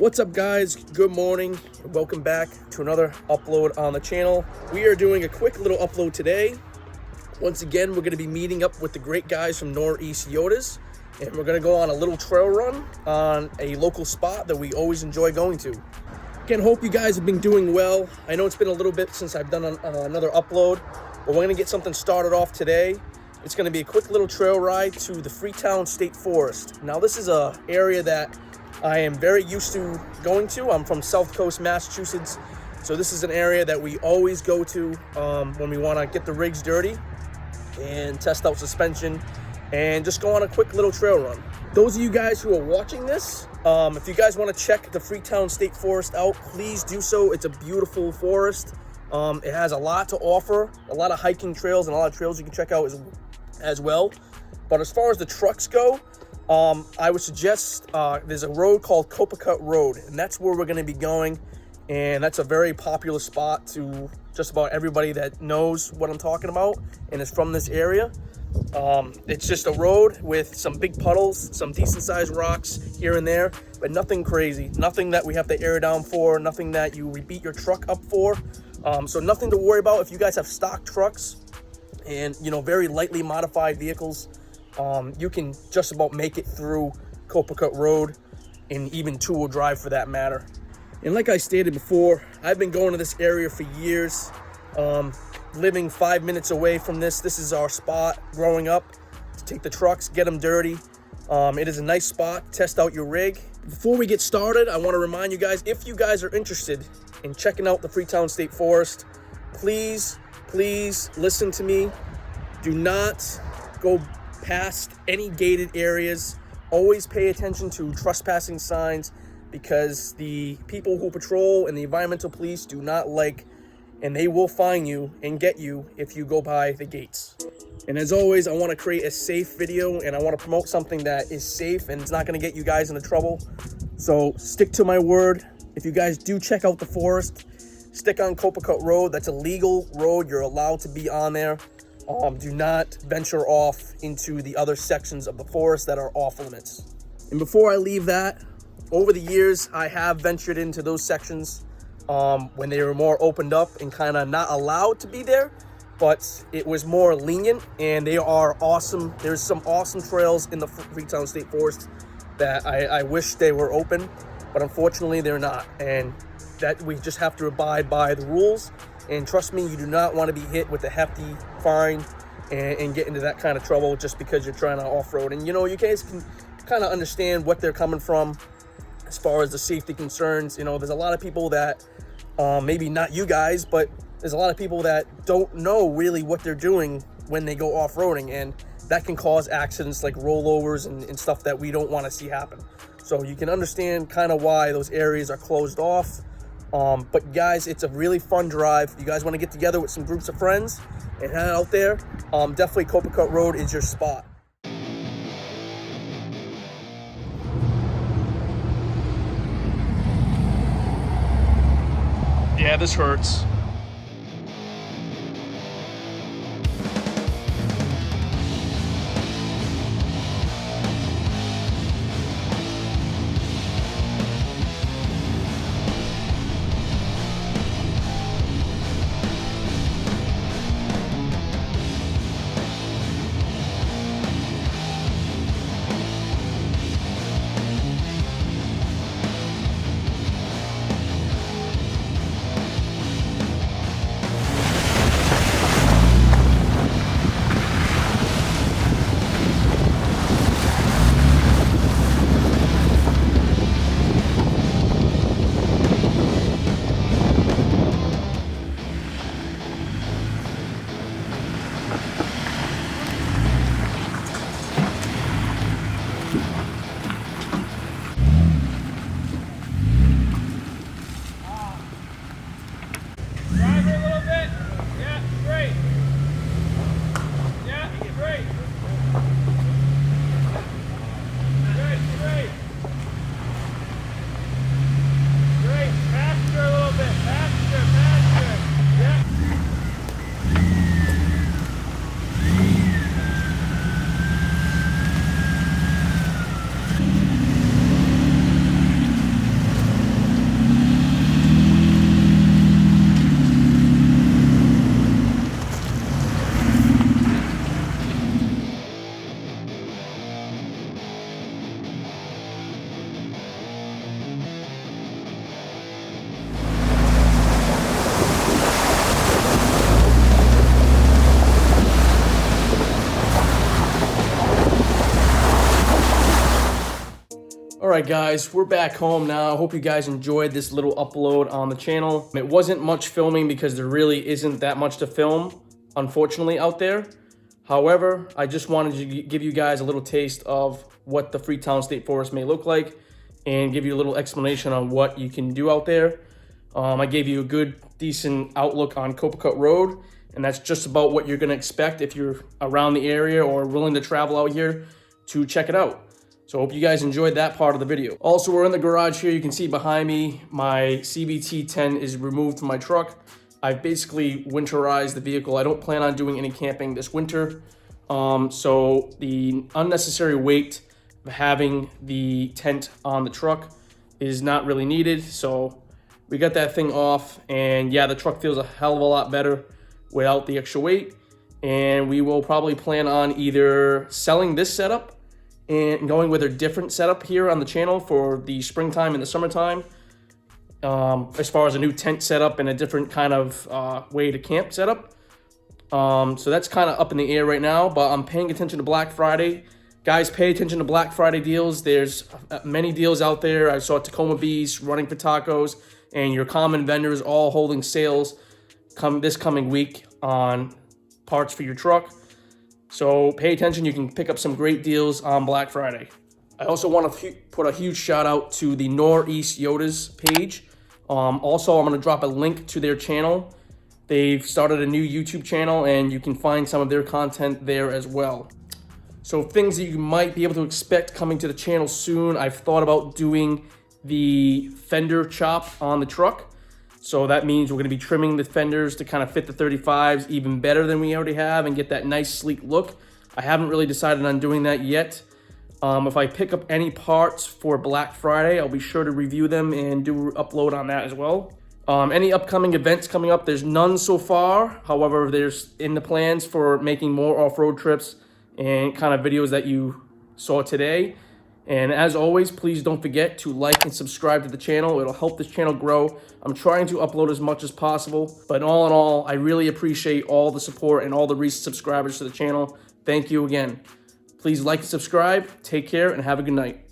What's up, guys? Good morning. Welcome back to another upload on the channel. We are doing a quick little upload today. Once again, we're going to be meeting up with the great guys from Noreastyotas, and we're going to go on a little trail run on a local spot that we always enjoy going to. Again, hope you guys have been doing well. I know it's been a little bit since I've done another upload, but we're going to get something started off today. It's going to be a quick little trail ride to the Freetown State Forest. Now, this is an area that I am very used to going to. I'm from South Coast, Massachusetts, so this is an area that we always go to when we want to get the rigs dirty and test out suspension and just go on a quick little trail run. Those of you guys who are watching this, if you guys want to check the Freetown State Forest out, please do so. It's a beautiful forest. It has a lot to offer, a lot of hiking trails and a lot of trails you can check out as well. But as far as the trucks go, I would suggest there's a road called Copacut Road, and that's where we're going to be going. And that's a very popular spot to just about everybody that knows what I'm talking about and is from this area. It's just a road with some big puddles, some decent sized rocks here and there, but nothing crazy, nothing that we have to air down for, nothing that you rebeat your truck up for. So nothing to worry about if you guys have stock trucks and, you know, very lightly modified vehicles. You can just about make it through Copacut Road and even two-wheel drive for that matter. And like I stated before, I've been going to this area for years. Living 5 minutes away from this is our spot growing up to take the trucks, get them dirty. It is a nice spot. Test out your rig. Before we get started, I want to remind you guys, if you guys are interested in checking out the Freetown State Forest, please listen to me. Do not go past any gated areas. Always pay attention to trespassing signs, because the people who patrol and the environmental police do not like, and they will fine you and get you if you go by the gates. And as always, I want to create a safe video, and I want to promote something that is safe and it's not going to get you guys into trouble. So stick to my word. If you guys do check out the forest, stick on Copacut Road. That's a legal road. You're allowed to be on there. Do not venture off into the other sections of the forest that are off limits. And before I leave that, over the years, I have ventured into those sections when they were more opened up and kind of not allowed to be there, but it was more lenient, and they are awesome. There's some awesome trails in the Freetown State Forest that I wish they were open, but unfortunately they're not, and that we just have to abide by the rules. And trust me, you do not want to be hit with a hefty fine and get into that kind of trouble just because you're trying to off-road. And, you know, you guys can kind of understand what they're coming from as far as the safety concerns. You know, there's a lot of people that, maybe not you guys, but there's a lot of people that don't know really what they're doing when they go off-roading. And that can cause accidents like rollovers and stuff that we don't want to see happen. So you can understand kind of why those areas are closed off. But guys, it's a really fun drive. If you guys want to get together with some groups of friends and head out there, definitely Copacut Road is your spot. Yeah, this hurts. right, guys, we're back home now. I hope you guys enjoyed this little upload on the channel. It wasn't much filming because there really isn't that much to film, unfortunately, out there. However, I just wanted to give you guys a little taste of what the Freetown State Forest may look like and give you a little explanation on what you can do out there. I gave you a good, decent outlook on Copacabana Road, and that's just about what you're gonna expect if you're around the area or willing to travel out here to check it out. So I hope you guys enjoyed that part of the video. Also, we're in the garage here. You can see behind me, my CVT 10 is removed from my truck. I've basically winterized the vehicle. I don't plan on doing any camping this winter. So the unnecessary weight of having the tent on the truck is not really needed. So we got that thing off, and yeah, the truck feels a hell of a lot better without the extra weight. And we will probably plan on either selling this setup and going with a different setup here on the channel for the springtime and the summertime, as far as a new tent setup and a different kind of way to camp setup. So that's kind of up in the air right now, but I'm paying attention to Black Friday. Guys, pay attention to Black Friday deals. There's many deals out there. I saw Tacoma Beast running for tacos, and your common vendors all holding sales this coming week on parts for your truck. So pay attention. You can pick up some great deals on Black Friday. I also want to put a huge shout out to the Noreastyotas page. Also, I'm going to drop a link to their channel. They've started a new YouTube channel, and you can find some of their content there as well. So things that you might be able to expect coming to the channel soon. I've thought about doing the fender chop on the truck. So that means we're going to be trimming the fenders to kind of fit the 35s even better than we already have and get that nice sleek look. I haven't really decided on doing that yet. If I pick up any parts for Black Friday, I'll be sure to review them and do an upload on that as well. Any upcoming events coming up, there's none so far. However, there's in the plans for making more off-road trips and kind of videos that you saw today. And as always, please don't forget to like and subscribe to the channel. It'll help this channel grow. I'm trying to upload as much as possible, but all in all, I really appreciate all the support and all the recent subscribers to the channel. Thank you again. Please like and subscribe. Take care and have a good night.